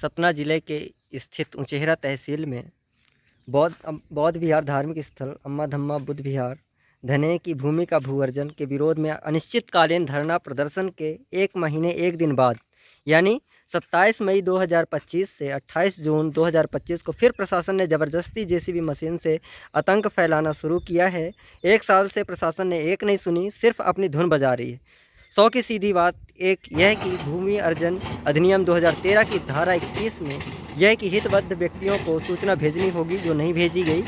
सतना जिले के स्थित उचेहरा तहसील में बौद्ध विहार धार्मिक स्थल अम्मा धम्मा बुद्ध विहार धने की भूमि का भू अर्जन के विरोध में अनिश्चितकालीन धरना प्रदर्शन के 1 महीने 1 दिन बाद यानी 27 मई 2025 से 28 जून 2025 को फिर प्रशासन ने ज़बरदस्ती जेसीबी मशीन से आतंक फैलाना शुरू किया है। 1 साल से प्रशासन ने एक नहीं सुनी, सिर्फ अपनी धुन बजा रही है। 100 की सीधी बात एक यह कि भूमि अर्जन अधिनियम 2013 की धारा 21 में यह कि हितबद्ध व्यक्तियों को सूचना भेजनी होगी जो नहीं भेजी गई।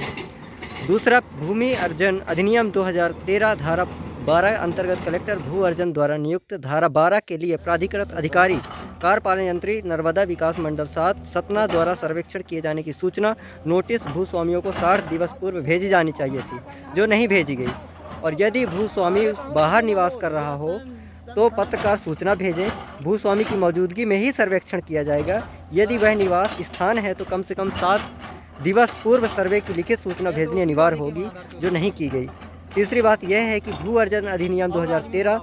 दूसरा, भूमि अर्जन अधिनियम 2013 धारा 12 अंतर्गत कलेक्टर भू अर्जन द्वारा नियुक्त धारा 12 के लिए प्राधिकृत अधिकारी कार्यपालन यंत्री नर्मदा विकास मंडल 7 सतना द्वारा सर्वेक्षण किए जाने की सूचना नोटिस भूस्वामियों को 60 दिवस पूर्व भेजी जानी चाहिए थी, जो नहीं भेजी गई। और यदि भूस्वामी बाहर निवास कर रहा हो तो पत्रकार सूचना भेजें। भूस्वामी की मौजूदगी में ही सर्वेक्षण किया जाएगा। यदि वह निवास स्थान है तो कम से कम 7 दिवस पूर्व सर्वे की लिखित सूचना भेजनी अनिवार्य होगी, जो नहीं की गई। तीसरी बात यह है कि भू अर्जन अधिनियम 2013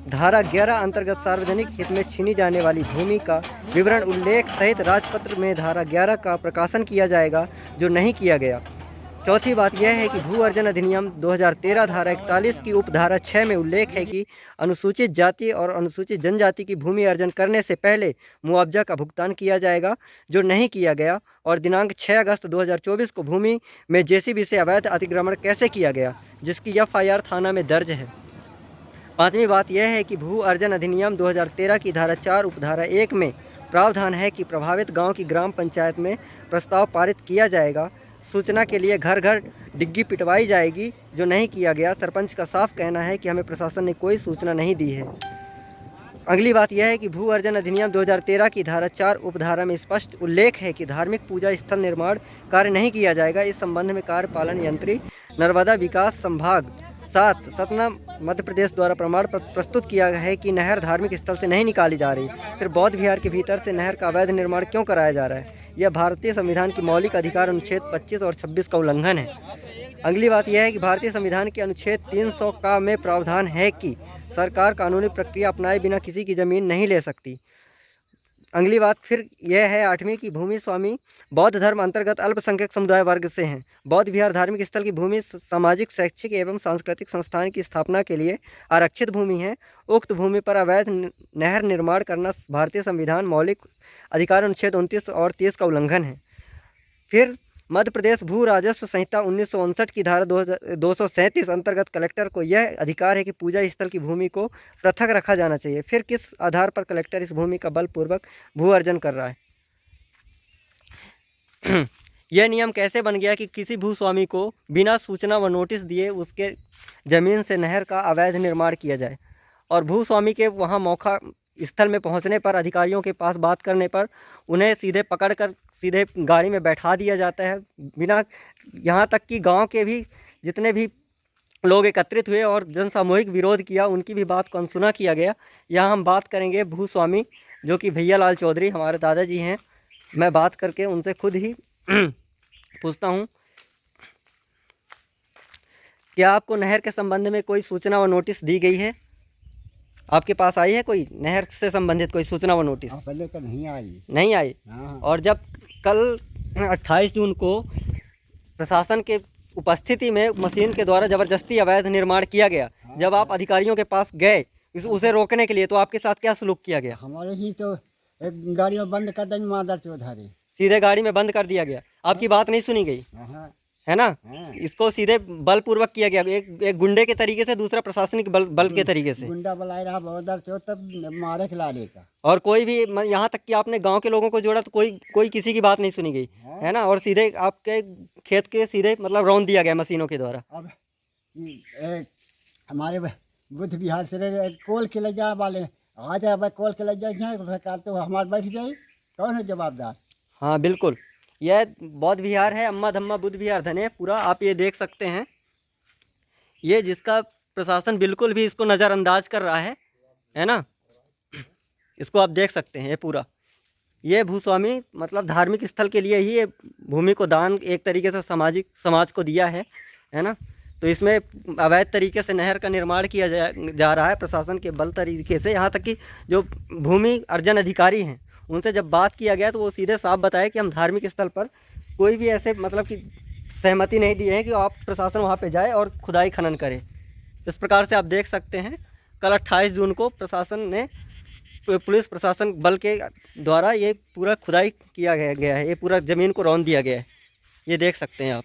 धारा 11 अंतर्गत सार्वजनिक हित में छीनी जाने वाली भूमि का विवरण उल्लेख सहित राजपत्र में धारा 11 का प्रकाशन किया जाएगा, जो नहीं किया गया। चौथी बात यह है कि भू अर्जन अधिनियम 2013 धारा 41 की उपधारा 6 में उल्लेख है कि अनुसूचित जाति और अनुसूचित जनजाति की भूमि अर्जन करने से पहले मुआवजा का भुगतान किया जाएगा, जो नहीं किया गया। और दिनांक 6 अगस्त 2024 को भूमि में जेसीबी से अवैध अतिक्रमण कैसे किया गया, जिसकी एफआईआर थाना में दर्ज है। पांचवी बात यह है कि भू अर्जन अधिनियम 2013 की धारा 4 उपधारा 1 में प्रावधान है कि प्रभावित गाँव की ग्राम पंचायत में प्रस्ताव पारित किया जाएगा। सूचना के लिए घर घर डिग्गी पिटवाई जाएगी, जो नहीं किया गया। सरपंच का साफ कहना है कि हमें प्रशासन ने कोई सूचना नहीं दी है। अगली बात यह है कि भू अर्जन अधिनियम 2013 की धारा 4 उपधारा में स्पष्ट उल्लेख है कि धार्मिक पूजा स्थल निर्माण कार्य नहीं किया जाएगा। इस संबंध में कार्यपालन यंत्री नर्मदा विकास संभाग 7 सतना मध्य प्रदेश द्वारा प्रमाण पत्र प्रस्तुत किया है कि नहर धार्मिक स्थल से नहीं निकाली जा रही, फिर बौद्ध विहार के भीतर से नहर का अवैध निर्माण क्यों कराया जा रहा है। यह भारतीय संविधान की मौलिक अधिकार अनुच्छेद 25 और 26 का उल्लंघन है। अगली बात यह है कि भारतीय संविधान के अनुच्छेद 300 का में प्रावधान है कि सरकार कानूनी प्रक्रिया अपनाए बिना किसी की ज़मीन नहीं ले सकती। अगली बात फिर यह है 8वीं की भूमि स्वामी बौद्ध धर्म अंतर्गत अल्पसंख्यक समुदाय वर्ग से हैं। बौद्ध विहार धार्मिक स्थल की भूमि सामाजिक, शैक्षिक एवं सांस्कृतिक संस्थान की स्थापना के लिए आरक्षित भूमि है। उक्त भूमि पर अवैध नहर निर्माण करना भारतीय संविधान मौलिक अधिकार अनुच्छेद 29 और 30 का उल्लंघन है। फिर मध्य प्रदेश भू राजस्व संहिता 1959 की धारा 237 अंतर्गत कलेक्टर को यह अधिकार है कि पूजा स्थल की भूमि को पृथक रखा जाना चाहिए। फिर किस आधार पर कलेक्टर इस भूमि का बलपूर्वक भू अर्जन कर रहा है। यह नियम कैसे बन गया कि किसी भूस्वामी को बिना सूचना व नोटिस दिए उसके ज़मीन से नहर का अवैध निर्माण किया जाए, और भूस्वामी के वहाँ मौका स्थल में पहुंचने पर अधिकारियों के पास बात करने पर उन्हें सीधे पकड़कर सीधे गाड़ी में बैठा दिया जाता है, बिना, यहाँ तक कि गांव के भी जितने भी लोग एकत्रित हुए और जनसामूहिक विरोध किया, उनकी भी बात को अनसुना किया गया। यहाँ हम बात करेंगे भूस्वामी जो कि भैया लाल चौधरी हमारे दादाजी हैं। मैं बात करके उनसे खुद ही पूछता हूँ, क्या आपको नहर के संबंध में कोई सूचना व नोटिस दी गई है? आपके पास आई है कोई नहर से संबंधित कोई सूचना व नोटिस? पहले तो नहीं आई। नहीं आई। और जब कल 28 जून को प्रशासन के उपस्थिति में मशीन के द्वारा ज़बरदस्ती अवैध निर्माण किया गया, जब आप अधिकारियों के पास गए उसे रोकने के लिए, तो आपके साथ क्या सलूक किया गया? हमारे ही तो एक गाड़ी में बंद कर देंगे मादर चौधरी, सीधे गाड़ी में बंद कर दिया गया। आपकी बात नहीं सुनी गई, है ना? इसको सीधे बलपूर्वक किया गया, एक गुंडे के तरीके से, दूसरा प्रशासनिक बल के तरीके से। गुंडा बुलाए रहा बौद्धर चो तब मारे खिलाने का। और कोई भी, यहाँ तक कि आपने गांव के लोगों को जोड़ा तो कोई किसी की बात नहीं सुनी गई, है ना? और सीधे आपके खेत के सीधे मतलब रौंद दिया गया मशीनों के द्वारा। अब हमारे बुद्ध विहार से कोल के ले जा वाले आ जाए, भाई कोल के ले जाए तो हमारे बैठ जाए, कौन है जवाबदार? हाँ बिल्कुल, यह बौद्ध विहार है, अम्मा धम्मा बुद्ध विहार धने पूरा, आप ये देख सकते हैं। ये जिसका प्रशासन बिल्कुल भी इसको नज़रअंदाज कर रहा है ना? इसको आप देख सकते हैं। ये पूरा ये भूस्वामी मतलब धार्मिक स्थल के लिए ही ये भूमि को दान एक तरीके से समाज को दिया है ना? तो इसमें अवैध तरीके से नहर का निर्माण किया जा रहा है प्रशासन के बल तरीके से। यहाँ तक कि जो भूमि अर्जन अधिकारी हैं उनसे जब बात किया गया तो वो सीधे साफ बताया कि हम धार्मिक स्थल पर कोई भी ऐसे मतलब कि सहमति नहीं दिए हैं कि आप प्रशासन वहाँ पे जाए और खुदाई खनन करे। इस प्रकार से आप देख सकते हैं कल 28 जून को प्रशासन ने पुलिस प्रशासन बल के द्वारा ये पूरा खुदाई किया गया है, ये पूरा ज़मीन को रौंद दिया गया है। ये देख सकते हैं आप।